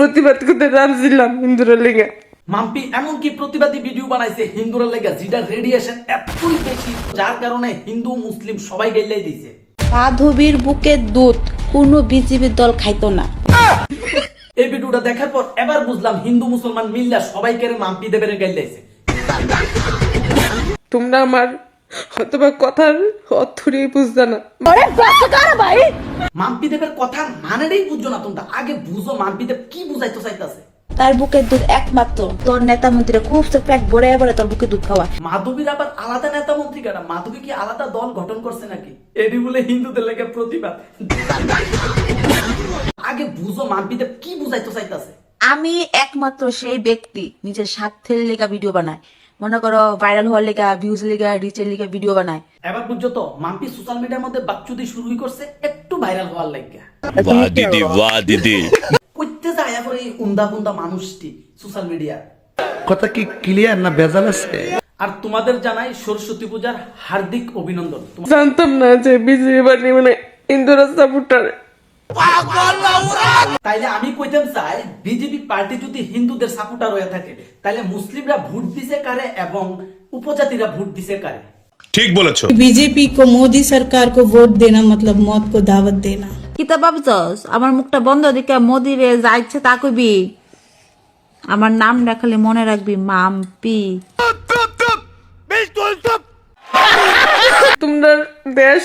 প্রতিবাদ করতে নামছিলাম হিন্দুরা লেগে। মাম্পি এমনকি প্রতিবাদী ভিডিও বানাইছে হিন্দুরা লেগে, যেটা রেডিয়েশন এতই বেশি যার কারণে হিন্দু মুসলিম সবাই গাইলাই দিয়েছে। বান্ধবীর বুকের দুধ কোনো বিজেপির দল খাইতো না। এই ভিডিওটা দেখার পর এবার বুঝলাম হিন্দু মুসলমান মিল্লা সবাইকে মাম্পি দেবের গাইলাইছে। তোমরা আমার অথবা কথার অর্থই বুঝতে না। মাম্পি দেবের কথা মানেরই বুঝছো না তোমরা, আগে বুঝো মাম্পি দেব কি বুঝাইতে চাইতেছে। তার বুকের দুধ একমাত্র তোর নেতা মন্ত্রীরা খুব পেট ভরে ভরে তোর বুকের দুধ খাওয়া। মাধবীর আবার আলাদা নেতা মন্ত্রী কাটা, মাধবী কি আলাদা দল গঠন করছে নাকি? এটি বলে হিন্দুদের লেগে প্রতিবাদ। আগে বুঝো মাম্পি দেব কি বুঝাইতে চাইতেছে। আমি একমাত্র সেই ব্যক্তি নিজের স্বার্থের লেগা ভিডিও বানায়, মনে করো ভাইরাল হওয়ার লেগা, ভিউজ লেগা, রিচের লেগা ভিডিও বানায়। এবার বুঝছো তো মাম্পি সোশ্যাল মিডিয়ার মধ্যে বাকচুদি শুরুই করছে একটু ভাইরাল হওয়ার লাগিয়া। वाह दीदी वाह दीदी। কইতে যায় এখন এই উন্দা বুন্দা মানুষটি সোশ্যাল মিডিয়া। কথা কি ক্লিয়ার না ভেজাল আছে? আর তোমাদের জানাই সরস্বতী পূজার হার্দিক অভিনন্দন। জানতাম না যে বিজেপি বাহিনী মানে হিন্দুরা সাপোর্টার। তাইলে আমি কইতাম চাই বিজেপি পার্টি যদি হিন্দুদের সাপোর্টার হয়ে থাকে তাহলে মুসলিমরা ভোট দিছে কারে এবং উপজাতিরা ভোট দিছে কারে? ठीक बोलेছো। बीजेपी को मोदी सरकार को वोट देना मतलब मौत को दावत देना। কিতা ভাবছস আমার মুখটা বন্ধ দিকে মোদি রে যা ইচ্ছে তা কইবি? আমার নাম রাখলে মনে রাখবি মাম্পি। তোমরা দেশ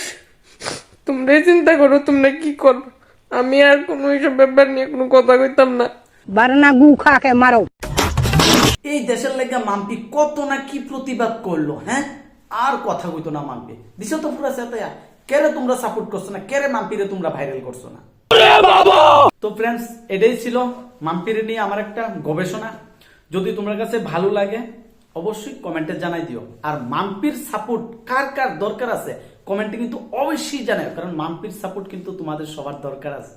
তোমরাই চিন্তা করো তোমরা কি করো। আমি আর কোনো এইসব ব্যাপার নিয়ে কোনো কথা কইতাম না। বারনা গু খাকে মারো। এই দেশের লেগে মাম্পি কত না কি প্রতিবাদ করলো, হ্যাঁ? আর কথা কইতো না মাম্পি। দিছো তো পুরা সেটায়া। কেরে তোমরা সাপোর্ট করছো না, কেরে মাম্পিরে তোমরা ভাইরাল করছো না? তো ফ্রেন্ডস, এটাই ছিল মাম্পিরে নিয়ে আমার একটা গবেষণা। যদি তোমার কাছে ভালো লাগে অবশ্যই কমেন্টে জানাই দিও। আর মাম্পির সাপোর্ট কার কার দরকার আছে কমেন্টে কিন্তু অবশ্যই জানাও, কারণ মাম্পির সাপোর্ট কিন্তু তোমাদের সবার দরকার আছে।